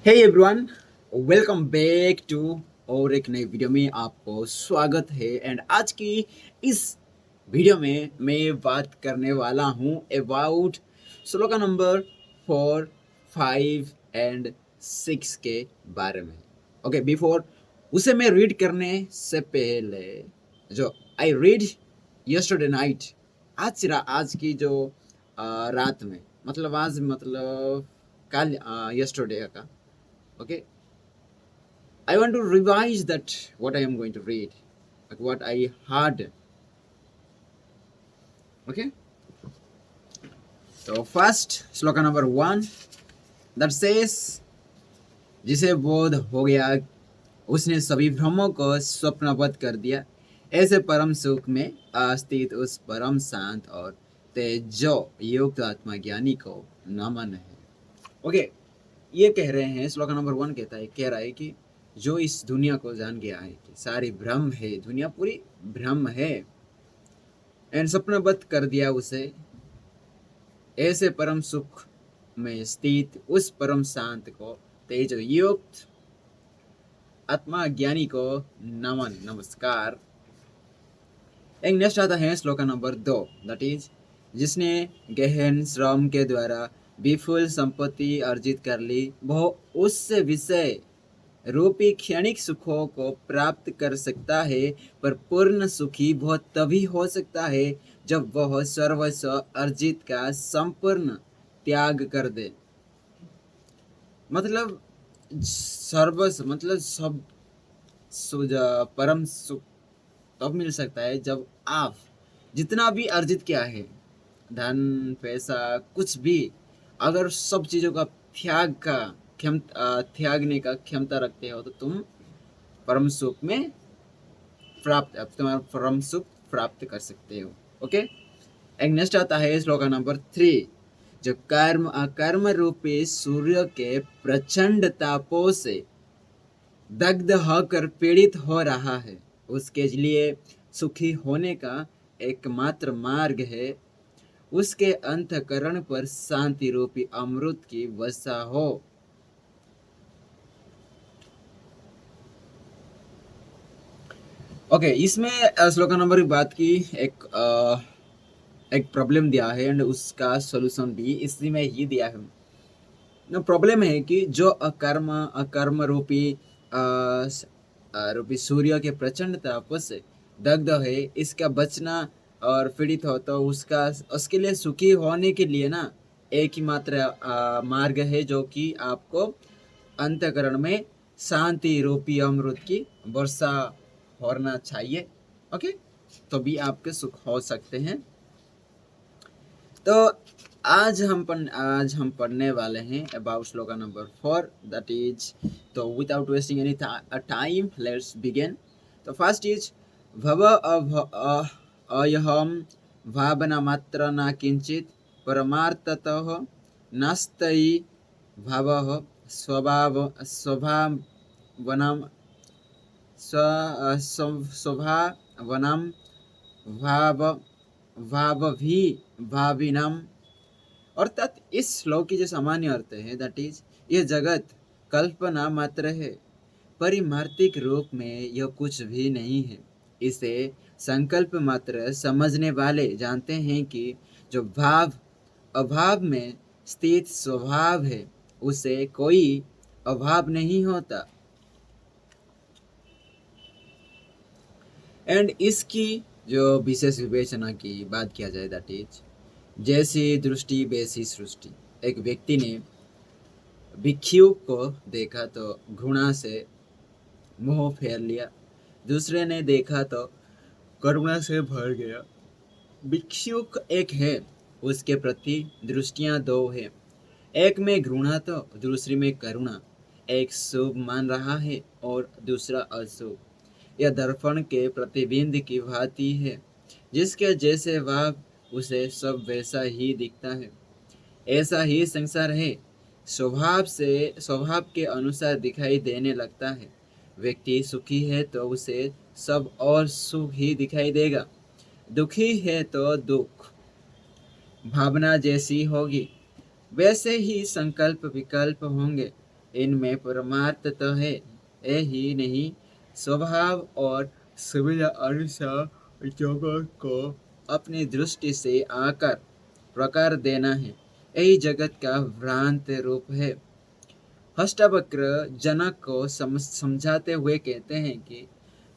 Hey everyone, welcome back to और एक नई वीडियो में आपको स्वागत है। एंड आज की इस वीडियो में मैं बात करने वाला हूँ अबाउट श्लोका नंबर 4, 5 एंड 6 के बारे में। ओके, बिफोर उसे मैं रीड करने से पहले जो आई रीड यस्टरडे नाइट, आज की जो रात में, मतलब आज मतलब कल, यस्टरडे का। Okay, I want to revise that what I am going to read, like what I heard. Okay, so first sloka number 1 that says, जिसे बोध हो गया उसने सभी भ्रमों को स्वप्नबद्ध कर दिया, ऐसे परम सुख में अस्थित उस परम शांत और तेजो युक्त आत्मा ज्ञानी को नमन है। ओके, ये कह रहे हैं, श्लोका नंबर 1 कह रहा है कि जो इस दुनिया को जान गया है कि सारी भ्रम है, दुनिया पूरी भ्रम है, एंड स्वप्नबद्ध कर दिया उसे, ऐसे परम सुख में स्थित उस परम शांत को तेज युक्त आत्मा ज्ञानी को नमन, नमस्कार। एक नेक्स्ट आता है श्लोका नंबर 2, दैट इज, जिसने गहन श्रम के द्वारा विपुल संपत्ति अर्जित कर ली, वह उससे विषय रूपी क्षणिक सुखों को प्राप्त कर सकता है, पर पूर्ण सुखी वह तभी हो सकता है जब वह सर्वस्व अर्जित का संपूर्ण त्याग कर दे। मतलब सर्वस्व मतलब सब परम सुख तब मिल सकता है जब आप जितना भी अर्जित किया है, धन पैसा कुछ भी, अगर सब चीज़ों का त्यागने का क्षमता रखते हो तो तुम परम सुख में तुम्हारा परम सुख प्राप्त कर सकते हो। ओके, एक नेक्स्ट आता है श्लोका नंबर 3, जो कर्म अकर्म रूपी सूर्य के प्रचंड तापों से दग्ध होकर पीड़ित हो रहा है, उसके लिए सुखी होने का एकमात्र मार्ग है उसके अंतःकरण पर शांति रूपी अमृत की वर्षा हो। ओके, इसमें श्लोका नंबर की बात की एक प्रॉब्लम दिया है एंड उसका सॉल्यूशन भी इसी में ही दिया है। प्रॉब्लम है कि जो अकर्म रूपी सूर्य के प्रचंड ताप से दग्ध है, इसका बचना और पीड़ित हो तो उसके लिए सुखी होने के लिए ना एक ही मात्र मार्ग है, जो कि आपको अंतःकरण में शांति रूपी अमृत की वर्षा होना चाहिए। ओके, तो भी आपके सुख हो सकते हैं। तो आज हम पढ़ने वाले हैं about shloka number 4, that is, तो without wasting any time let's begin. तो फर्स्ट इज, भव अयहम भावना मात्र न किंचित परमार्थतः नास्ति भावः स्वभावनम स्वभावनम भाव भाविनम। अर्थात इस श्लोक की जो सामान्य अर्थ है, दैट इज, यह जगत कल्पना मात्र है, परिमार्थिक रूप में यह कुछ भी नहीं है। इसे संकल्प मात्र समझने वाले जानते हैं कि जो भाव अभाव में स्थित स्वभाव है, उसे कोई अभाव नहीं होता। एंड इसकी जो विशेष विवेचना की बात किया जाए, दैट इज, जैसी दृष्टि वैसी सृष्टि। एक व्यक्ति ने भिक्षु को देखा तो घृणा से मुंह फेर लिया, दूसरे ने देखा तो करुणा से भर गया। भिक्षुक एक है, उसके प्रति दृष्टियां दो है, एक में घृणा तो दूसरी में करुणा। एक शुभ मान रहा है और दूसरा अशुभ। यह दर्पण के प्रतिबिंब की भांति है, जिसके जैसे भाव उसे सब वैसा ही दिखता है। ऐसा ही संसार है, स्वभाव के अनुसार दिखाई देने लगता है। व्यक्ति सुखी है तो उसे सब और सुख ही दिखाई देगा, दुखी है तो दुख। भावना जैसी होगी वैसे ही संकल्प विकल्प होंगे। इनमें परमार्थ तो है, यही नहीं स्वभाव और सुविधा अनुसार जगत को अपनी दृष्टि से आकर प्रकार देना है, यही जगत का भ्रांत रूप है। हष्टावक्र जनक को समझाते हुए कहते हैं कि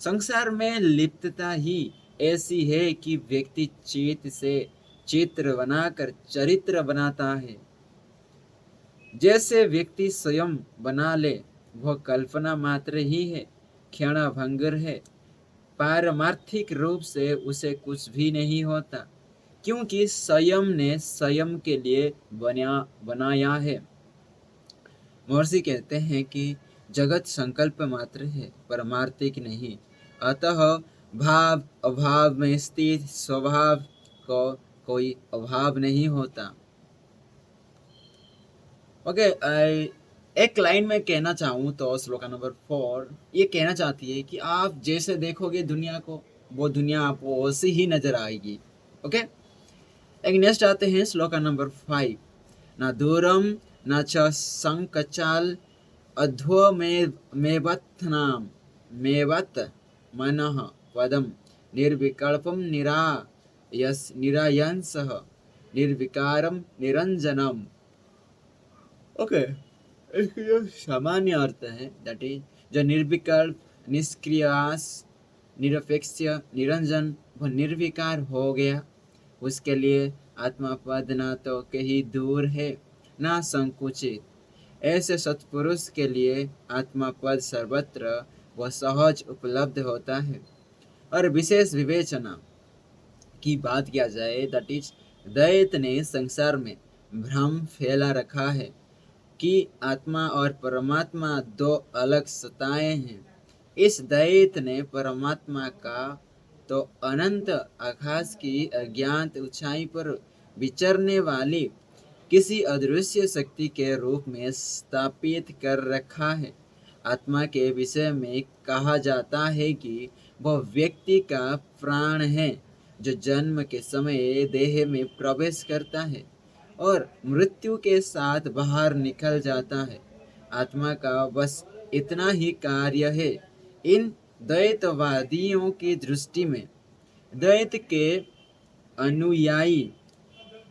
संसार में लिप्तता ही ऐसी है कि व्यक्ति चित्त से चित्र बनाकर चरित्र बनाता है। जैसे व्यक्ति स्वयं बना ले वह कल्पना मात्र ही है, क्षणभंगुर है, पारमार्थिक रूप से उसे कुछ भी नहीं होता, क्योंकि स्वयं ने स्वयं के लिए बनाया है। महर्षि कहते हैं कि जगत संकल्प मात्र है, परमार्थिक नहीं। अतः भाव अभाव में स्थित स्वभाव को कोई अभाव नहीं होता। ओके, एक लाइन में कहना चाहूँ तो श्लोका नंबर 4 ये कहना चाहती है कि आप जैसे देखोगे दुनिया को, वो दुनिया आपको वैसी ही नजर आएगी। ओके, एक नेक्स्ट आते हैं श्लोका नंबर 5। न दूरम न च संकचाल अध्व मेवत्नाम मेवत मनः पदम निर्विकल्पम निरायंसः निर्विकारम निरंजनम। ओके, इसकी जो सामान्य अर्थ है दैट इज जो निर्विकल्प, निष्क्रियास, निरपेक्ष, निरंजन, वह निर्विकार हो गया, उसके लिए आत्मा पद ना तो कहीं दूर है ना संकुचित। ऐसे सत्पुरुष के लिए आत्मा पद सर्वत्र व सहज उपलब्ध होता है। और विशेष विवेचना की बात किया जाए दैट इज दैत ने संसार में भ्रम फैला रखा है कि आत्मा और परमात्मा दो अलग सत्ताएं हैं। इस दैत ने परमात्मा का तो अनंत आकाश की अज्ञात ऊंचाई पर विचरने वाली किसी अदृश्य शक्ति के रूप में स्थापित कर रखा है। आत्मा के विषय में कहा जाता है कि वह व्यक्ति का प्राण है जो जन्म के समय देह में प्रवेश करता है और मृत्यु के साथ बाहर निकल जाता है। आत्मा का बस इतना ही कार्य है। इन द्वैतवादियों की दृष्टि में द्वैत के अनुयायी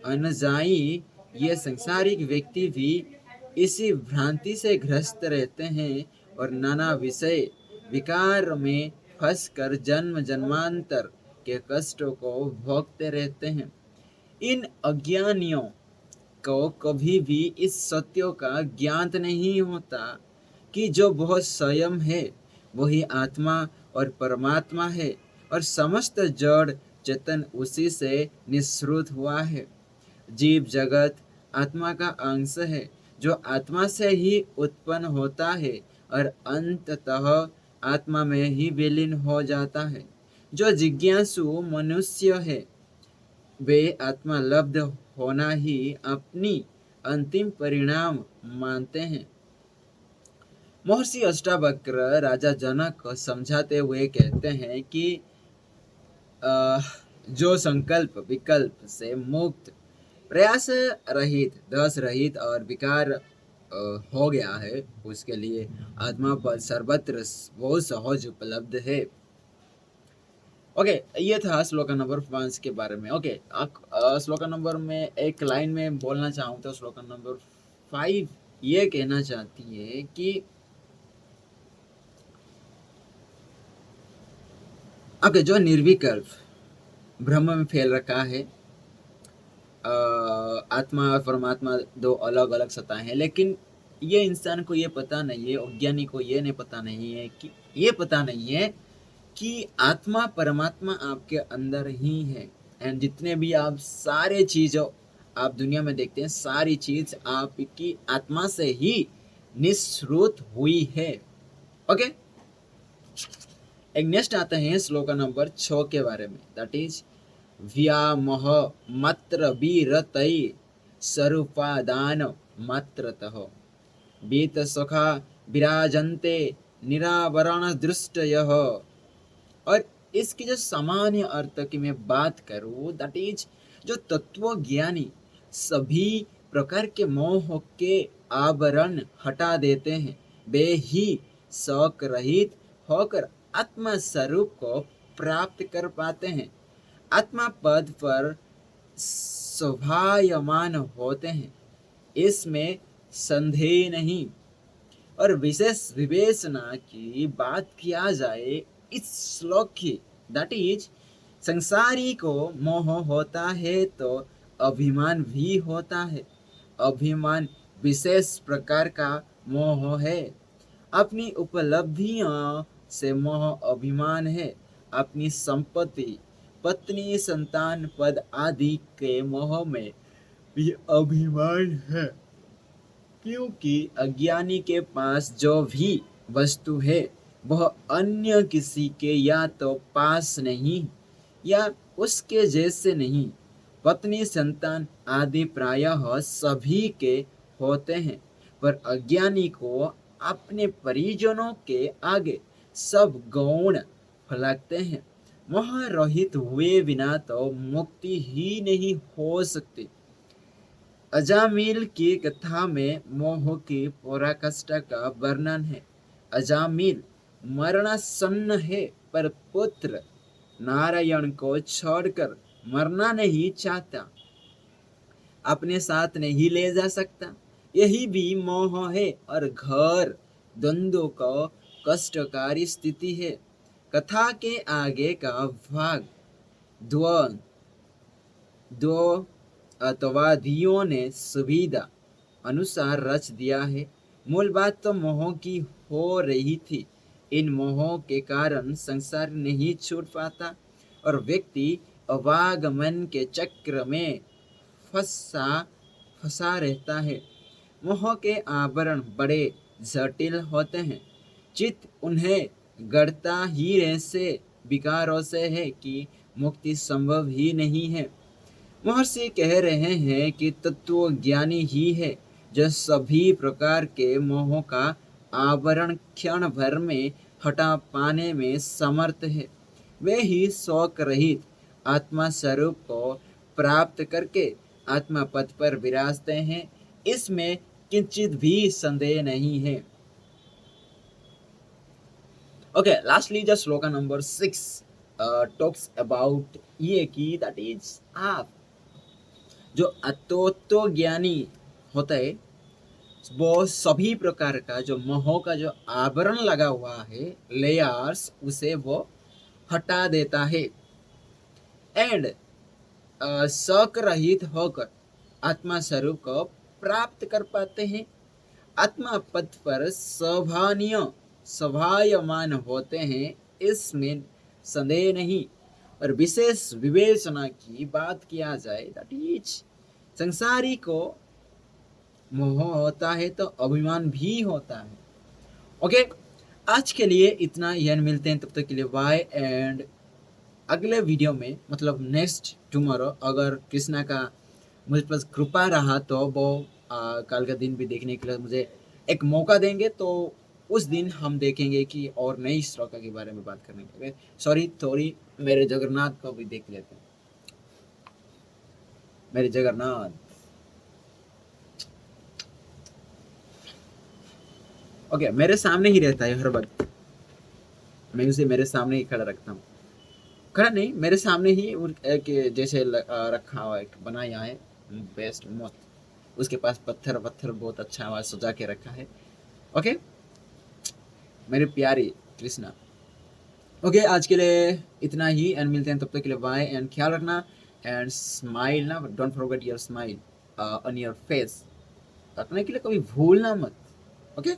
अनुजाई ये सांसारिक व्यक्ति भी इसी भ्रांति से ग्रस्त रहते हैं और नाना विषय विकार में फंसकर जन्म जन्मांतर के कष्टों को भोगते रहते हैं। इन अज्ञानियों को कभी भी इस सत्यों का ज्ञात नहीं होता कि जो बहुत स्वयं है वही आत्मा और परमात्मा है और समस्त जड़ चेतन उसी से निःसृत हुआ है। जीव जगत आत्मा का अंश है जो आत्मा से ही उत्पन्न होता है और अंततः आत्मा में ही विलीन हो जाता है। जो जिज्ञासु मनुष्य है वे आत्मा लब्ध होना ही अपनी अंतिम परिणाम मानते हैं। महर्षि अष्टावक्र राजा जनक को समझाते हुए कहते हैं कि जो संकल्प विकल्प से मुक्त, प्रयास रहित, दस रहित और विकार हो गया है, उसके लिए आत्मा पर सर्वत्र बहुत सहज उपलब्ध है। ओके, ये था श्लोक नंबर 5 के बारे में। ओके, श्लोक नंबर में एक लाइन में बोलना चाहूँ तो श्लोक नंबर 5 ये कहना चाहती है कि ओके, जो निर्विकल्प ब्रह्म में फैल रखा है, आत्मा और परमात्मा दो अलग अलग सत्ताएं हैं, लेकिन ये इंसान को ये पता नहीं है, अज्ञानी को ये नहीं पता नहीं है कि आत्मा परमात्मा आपके अंदर ही है। एंड जितने भी आप सारे चीज़ों आप दुनिया में देखते हैं, सारी चीज आपकी आत्मा से ही निःसृत हुई है। ओके, एक नेक्स्ट आता है श्लोक नंबर 6 के बारे में, दैट इज व्यामोह मात्र वीरतै स्वरूपादान मात्रतः बीत सखा विराजन्ते निरावरण दृष्टयः। और इसकी जो सामान्य अर्थ की मैं बात करूं, दैट इज जो तत्व ज्ञानी सभी प्रकार के मोह के आवरण हटा देते हैं, वे ही शौक रहित होकर आत्मा स्वरूप को प्राप्त कर पाते हैं। आत्मा पद पर शोभायमान होते हैं, इसमें संदेह नहीं। और विशेष विवेचना की बात किया जाए इस श्लोक की, दैट इज, संसारी को मोह होता है तो अभिमान भी होता है। अभिमान विशेष प्रकार का मोह है। अपनी उपलब्धियों से मोह अभिमान है। अपनी संपत्ति, पत्नी, संतान, पद आदि के मोह में भी अभिमान है, क्योंकि अज्ञानी के पास जो भी वस्तु है वह अन्य किसी के या तो पास नहीं या उसके जैसे नहीं। पत्नी, संतान आदि प्रायः सभी के होते हैं, पर अज्ञानी को अपने परिजनों के आगे सब गौण लगते हैं। मोह रहित हुए बिना तो मुक्ति ही नहीं हो सकती। अजामिल की कथा में मोह की पराकाष्ठा का वर्णन है। अजामिल मरणासन्न है, पर पुत्र नारायण को छोड़कर मरना नहीं चाहता, अपने साथ नहीं ले जा सकता। यही भी मोह है और घर द्वंद्व को कष्टकारी स्थिति है। कथा के आगे का भाग दो अतवादियों ने सुविधा अनुसार रच दिया है। मूल बात तो मोह की हो रही थी। इन मोहों के कारण संसार नहीं छूट पाता और व्यक्ति अवागमन के चक्र में फंसा रहता है। मोह के आवरण बड़े जटिल होते हैं। चित्त उन्हें गढ़ता ही ऐसे विकारों से है कि मुक्ति संभव ही नहीं है। महर्षि कह रहे हैं कि तत्व ज्ञानी ही है जो सभी प्रकार के मोहों का आवरण क्षण भर में हटा पाने में समर्थ है। वे ही शोक रहित आत्मा स्वरूप को प्राप्त करके आत्मा पद पर विराजते हैं, इसमें किंचित भी संदेह नहीं है। Okay, lastly the sloka number 6 talks about ये कि that is आप जो अतोत्व ज्ञानी होता है वो सभी प्रकार का जो मोह का जो आवरण लगा हुआ है, लेयर्स, उसे वो हटा देता है एंड शौक रहित होकर आत्मा स्वरूप को प्राप्त कर पाते हैं। आत्मा पद पर सभायमान होते हैं, इसमें संदेह नहीं। और विशेष विवेचना की बात किया जाए, दैट इज, संसारी को मोह होता है तो अभिमान भी होता है। ओके, आज के लिए इतना ही, मिलते हैं तब तक के लिए बाय। एंड अगले वीडियो में, मतलब नेक्स्ट टुमारो, अगर कृष्णा का मुझ पर कृपा रहा तो वो कल का दिन भी देखने के लिए मुझे एक मौका देंगे, तो उस दिन हम देखेंगे कि और नई श्लोका के बारे में बात करने के लिए। सॉरी, थोड़ी मेरे जगन्नाथ को भी देख लेते हैं। मेरे जगन्नाथ, ओके, मेरे सामने ही रहता है हर वक्त। मैं उसे मेरे सामने ही खड़ा रखता हूँ। खड़ा नहीं, मेरे सामने ही जैसे रखा हुआ बनाया है, बेस्ट मस्त। उसके पास पत्थर बहुत अच्छा आवाज सजा के रखा है। ओके मेरे प्यारे कृष्णा। ओके, आज के लिए इतना ही, एंड मिलते हैं तब तक के लिए बाय। एंड ख्याल रखना एंड स्माइल ना, don't forget your smile on your face. रखने के लिए कभी भूलना मत। ओके।